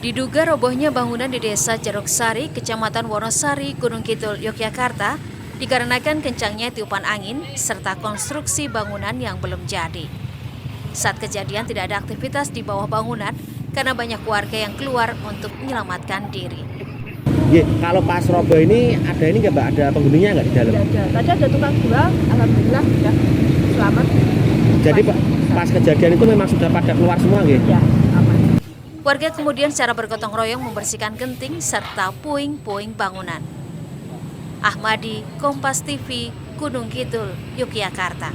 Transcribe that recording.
Diduga robohnya bangunan di Desa Jeruk Sari, Kecamatan Wonosari, Gunung Kidul, Yogyakarta, dikarenakan kencangnya tiupan angin serta konstruksi bangunan yang belum jadi. Saat kejadian tidak ada aktivitas di bawah bangunan karena banyak warga yang keluar untuk menyelamatkan diri. Kalau pas roboh ini nggak Mbak? Ada penghuninya nggak di dalam? Ada. Tadi ada tukang jual, alhamdulillah sudah selamat. Jadi pas kejadian itu memang sudah pada keluar semua nggih? Ya, aman. Warga kemudian secara bergotong royong membersihkan genting serta puing-puing bangunan. Ahmadi, Kompas TV, Gunung Kidul, Yogyakarta.